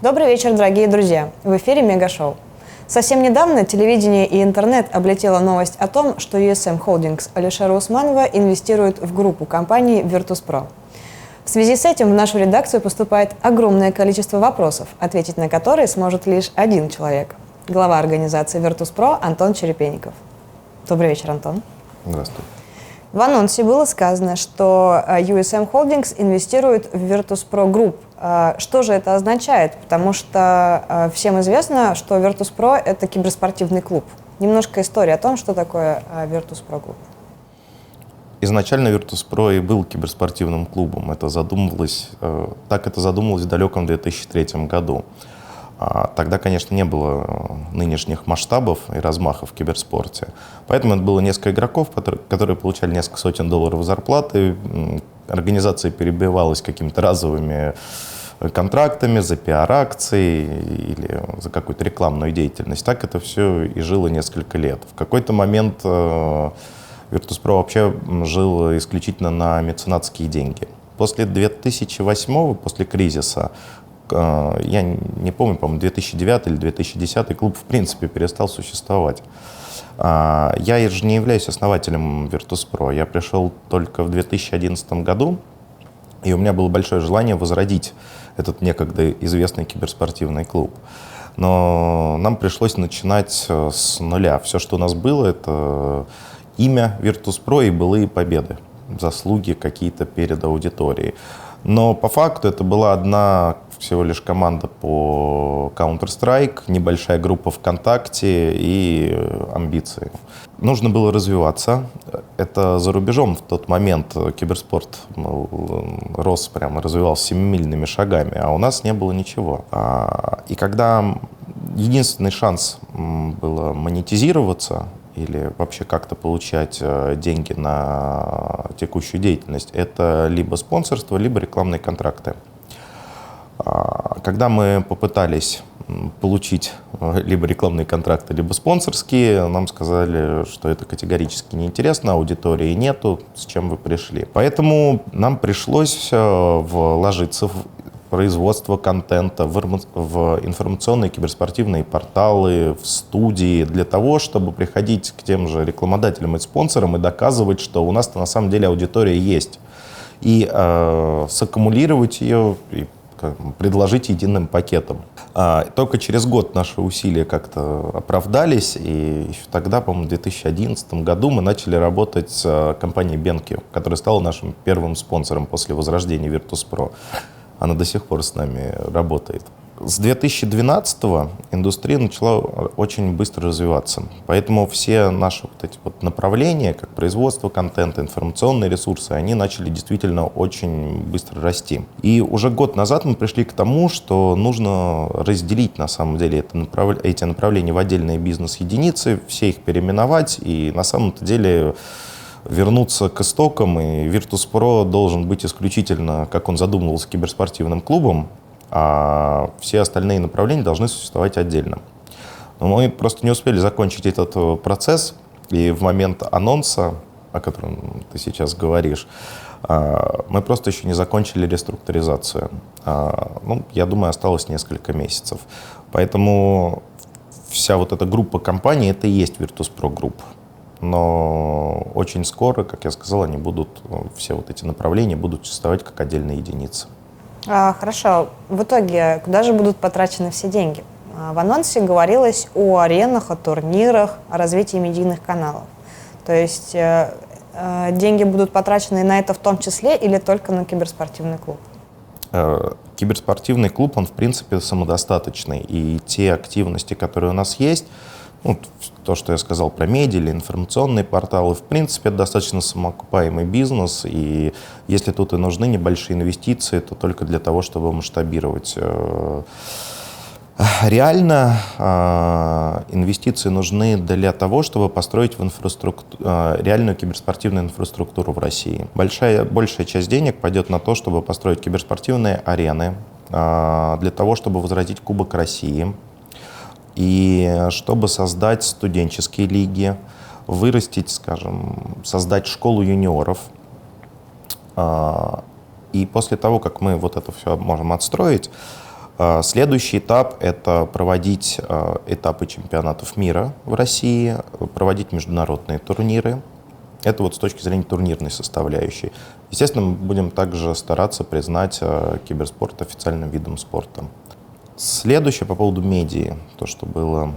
Добрый вечер, дорогие друзья! В эфире Мегашоу. Совсем недавно телевидение и интернет облетела новость о том, что USM Holdings Алишера Усманова инвестирует в группу компаний Virtus.pro. В связи с этим в нашу редакцию поступает огромное количество вопросов, ответить на которые сможет лишь один человек – глава организации Virtus.pro Антон Черепенников. Добрый вечер, Антон. Здравствуй. В анонсе было сказано, что USM Holdings инвестирует в Virtus.pro Group. Что же это означает? Потому что всем известно, что Virtus.pro – это киберспортивный клуб. Немножко истории о том, что такое Virtus.pro Group. Изначально Virtus.pro и был киберспортивным клубом. Так это задумывалось в далеком 2003 году. Тогда, конечно, не было нынешних масштабов и размахов в киберспорте. Поэтому это было несколько игроков, которые получали несколько сотен долларов зарплаты. Организация перебивалась какими-то разовыми контрактами за пиар-акции или за какую-то рекламную деятельность. Так это все и жило несколько лет. В какой-то момент Virtus.pro вообще жил исключительно на меценатские деньги. После 2008, после кризиса, я не помню, по-моему, 2009 или 2010 клуб в принципе перестал существовать. Я же не являюсь основателем Virtus.pro. Я пришел только в 2011 году, и у меня было большое желание возродить этот некогда известный киберспортивный клуб. Но нам пришлось начинать с нуля. Все, что у нас было, это имя Virtus.pro и былые победы, заслуги какие-то перед аудиторией. Но по факту это была одна всего лишь команда по Counter-Strike, небольшая группа ВКонтакте и амбиции. Нужно было развиваться. Это за рубежом в тот момент киберспорт рос, прямо развивался семимильными шагами, а у нас не было ничего. И когда единственный шанс было монетизироваться или вообще как-то получать деньги на текущую деятельность, это либо спонсорство, либо рекламные контракты. Когда мы попытались получить либо рекламные контракты, либо спонсорские, нам сказали, что это категорически неинтересно, аудитории нету, с чем вы пришли. Поэтому нам пришлось вложиться в производство контента, в информационные киберспортивные порталы, в студии, для того, чтобы приходить к тем же рекламодателям и спонсорам и доказывать, что у нас-то на самом деле аудитория есть. И саккумулировать ее, и предложить единым пакетом. Только через год наши усилия как-то оправдались, и еще тогда, по-моему, в 2011 году мы начали работать с компанией BenQ, которая стала нашим первым спонсором после возрождения Virtus.pro. Она до сих пор с нами работает. С 2012-го индустрия начала очень быстро развиваться. Поэтому все наши вот эти вот направления, как производство контента, информационные ресурсы, они начали действительно очень быстро расти. И уже год назад мы пришли к тому, что нужно разделить на самом деле эти направления в отдельные бизнес-единицы, все их переименовать и на самом-то деле вернуться к истокам. И Virtus.pro должен быть исключительно, как он задумывался, киберспортивным клубом, а все остальные направления должны существовать отдельно. Но мы просто не успели закончить этот процесс, и в момент анонса, о котором ты сейчас говоришь, мы просто еще не закончили реструктуризацию. Я думаю, осталось несколько месяцев. Поэтому вся вот эта группа компаний — это и есть Virtus.pro Group. Но очень скоро, как я сказал, все вот эти направления будут существовать как отдельные единицы. Хорошо. В итоге, куда же будут потрачены все деньги? В анонсе говорилось о аренах, о турнирах, о развитии медийных каналов. То есть деньги будут потрачены на это в том числе или только на киберспортивный клуб? Киберспортивный клуб, он в принципе самодостаточный. И те активности, которые у нас есть, то, что я сказал про медиа или информационные порталы, в принципе, это достаточно самоокупаемый бизнес, и если тут и нужны небольшие инвестиции, то только для того, чтобы масштабировать. Реально инвестиции нужны для того, чтобы построить реальную киберспортивную инфраструктуру в России. Большая часть денег пойдет на то, чтобы построить киберспортивные арены, для того, чтобы возродить Кубок России, и чтобы создать студенческие лиги, вырастить, создать школу юниоров. И после того, как мы вот это все можем отстроить, Следующий этап — это проводить этапы чемпионатов мира в России, проводить международные турниры. Это вот с точки зрения турнирной составляющей. Естественно, мы будем также стараться признать киберспорт официальным видом спорта. Следующее по поводу медиа, то, что было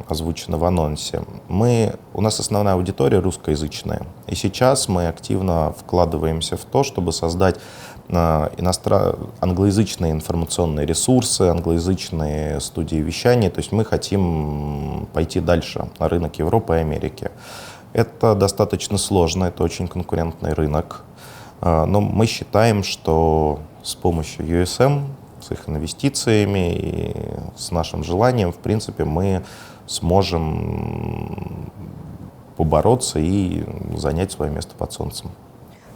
озвучено в анонсе. У нас основная аудитория русскоязычная. И сейчас мы активно вкладываемся в то, чтобы создать англоязычные информационные ресурсы, англоязычные студии вещания. То есть мы хотим пойти дальше на рынок Европы и Америки. Это достаточно сложно, это очень конкурентный рынок. Но мы считаем, что с помощью USM, с их инвестициями и с нашим желанием, в принципе, мы сможем побороться и занять свое место под солнцем.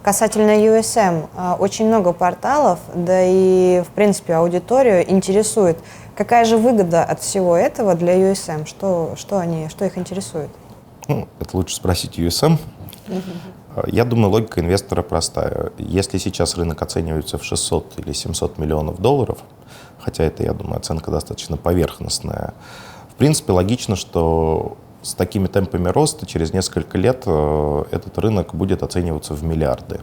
Касательно USM, очень много порталов, да и, в принципе, аудиторию интересует, какая же выгода от всего этого для USM, что их интересует? Это лучше спросить USM. Я думаю, логика инвестора простая. Если сейчас рынок оценивается в 600 или 700 миллионов долларов, хотя это, я думаю, оценка достаточно поверхностная, в принципе, логично, что с такими темпами роста через несколько лет этот рынок будет оцениваться в миллиарды.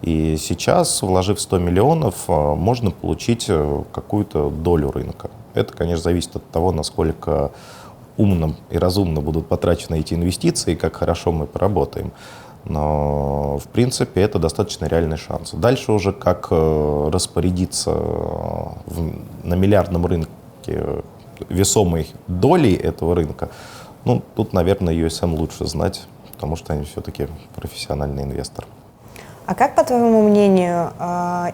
И сейчас, вложив 100 миллионов, можно получить какую-то долю рынка. Это, конечно, зависит от того, насколько умно и разумно будут потрачены эти инвестиции, и как хорошо мы поработаем. Но, в принципе, это достаточно реальный шанс. Дальше уже как распорядиться на миллиардном рынке весомой долей этого рынка, тут, наверное, USM лучше знать, потому что они все-таки профессиональный инвестор. А как, по твоему мнению,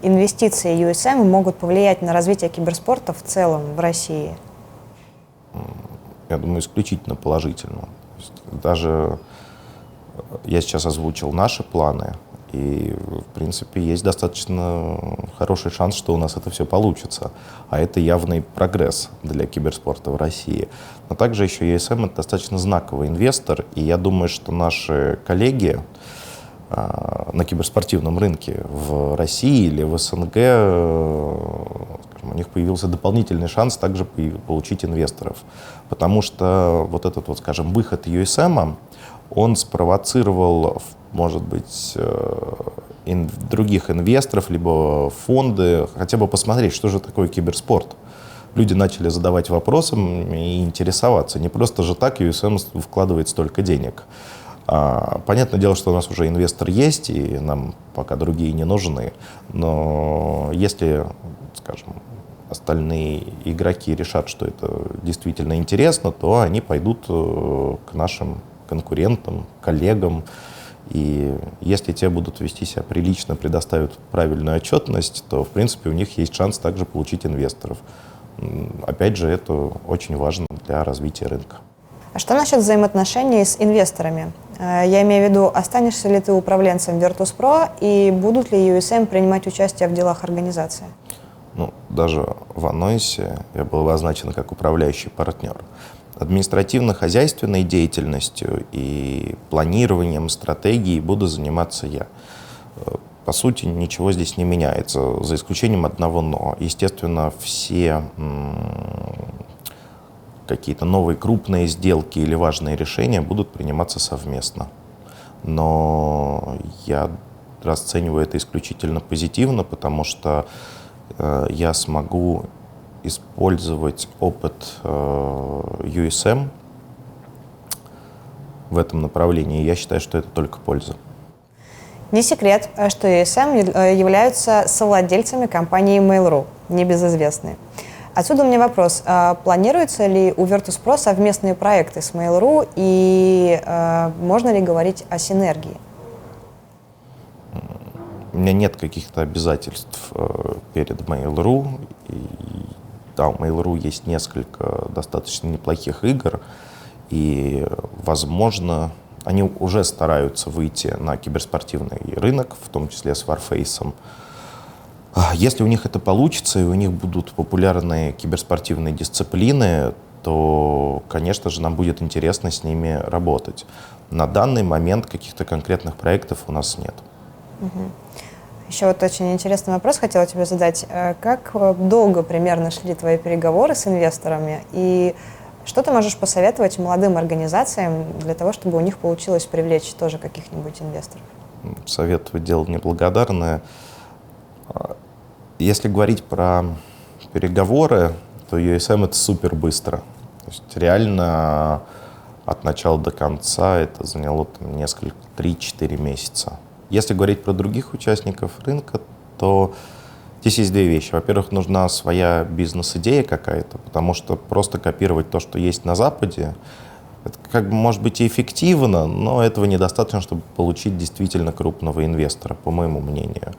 инвестиции USM могут повлиять на развитие киберспорта в целом в России? Я думаю, исключительно положительно. Даже я сейчас озвучил наши планы, и, в принципе, есть достаточно хороший шанс, что у нас это все получится. А это явный прогресс для киберспорта в России. Но также еще ESM — это достаточно знаковый инвестор, и я думаю, что наши коллеги на киберспортивном рынке в России или в СНГ, скажем, у них появился дополнительный шанс также получить инвесторов. Потому что вот этот, скажем, выход USM, он спровоцировал, может быть, других инвесторов, либо фонды, хотя бы посмотреть, что же такое киберспорт. Люди начали задавать вопросы и интересоваться. Не просто же так USM вкладывает столько денег. Понятное дело, что у нас уже инвестор есть, и нам пока другие не нужны. Но если, скажем, остальные игроки решат, что это действительно интересно, то они пойдут к нашим конкурентам, коллегам. И если те будут вести себя прилично, предоставят правильную отчетность, то, в принципе, у них есть шанс также получить инвесторов. Опять же, это очень важно для развития рынка. А что насчет взаимоотношений с инвесторами? Я имею в виду, останешься ли ты управленцем Virtus.pro и будут ли USM принимать участие в делах организации? Даже в анонсе я был обозначен как управляющий партнер. Административно-хозяйственной деятельностью и планированием стратегии буду заниматься я. По сути, ничего здесь не меняется, за исключением одного «но». Естественно, все какие-то новые крупные сделки или важные решения будут приниматься совместно. Но я расцениваю это исключительно позитивно, потому что я смогу использовать опыт USM в этом направлении. И я считаю, что это только польза. Не секрет, что USM являются совладельцами компании Mail.ru, небезызвестной. Отсюда у меня вопрос. Планируются ли у Virtus.pro совместные проекты с Mail.ru и можно ли говорить о синергии? У меня нет каких-то обязательств перед Mail.ru. Да, у Mail.ru есть несколько достаточно неплохих игр, и, возможно, они уже стараются выйти на киберспортивный рынок, в том числе с Warface. Если у них это получится, и у них будут популярные киберспортивные дисциплины, то, конечно же, нам будет интересно с ними работать. На данный момент каких-то конкретных проектов у нас нет. Еще вот очень интересный вопрос хотела тебе задать. Как долго примерно шли твои переговоры с инвесторами? И что ты можешь посоветовать молодым организациям для того, чтобы у них получилось привлечь тоже каких-нибудь инвесторов? Советовать дело неблагодарное. Если говорить про переговоры, то USM это супер быстро. То есть реально от начала до конца это заняло там, несколько, 3-4 месяца. Если говорить про других участников рынка, то здесь есть две вещи. Во-первых, нужна своя бизнес-идея какая-то, потому что просто копировать то, что есть на Западе, это как бы может быть и эффективно, но этого недостаточно, чтобы получить действительно крупного инвестора, по моему мнению.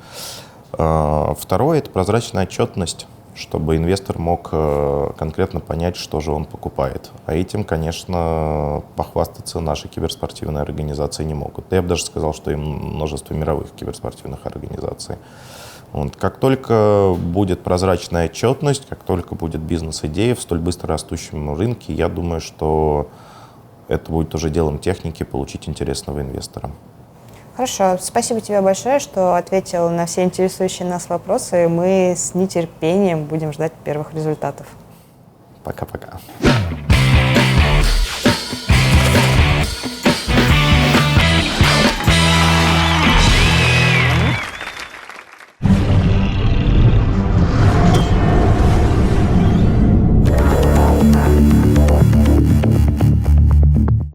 Второе – это прозрачная отчетность, чтобы инвестор мог конкретно понять, что же он покупает. А этим, конечно, похвастаться наши киберспортивные организации не могут. Я бы даже сказал, что и множество мировых киберспортивных организаций. Вот. Как только будет прозрачная отчетность, как только будет бизнес-идея в столь быстро растущем рынке, я думаю, что это будет уже делом техники получить интересного инвестора. Хорошо, спасибо тебе большое, что ответил на все интересующие нас вопросы. Мы с нетерпением будем ждать первых результатов. Пока-пока.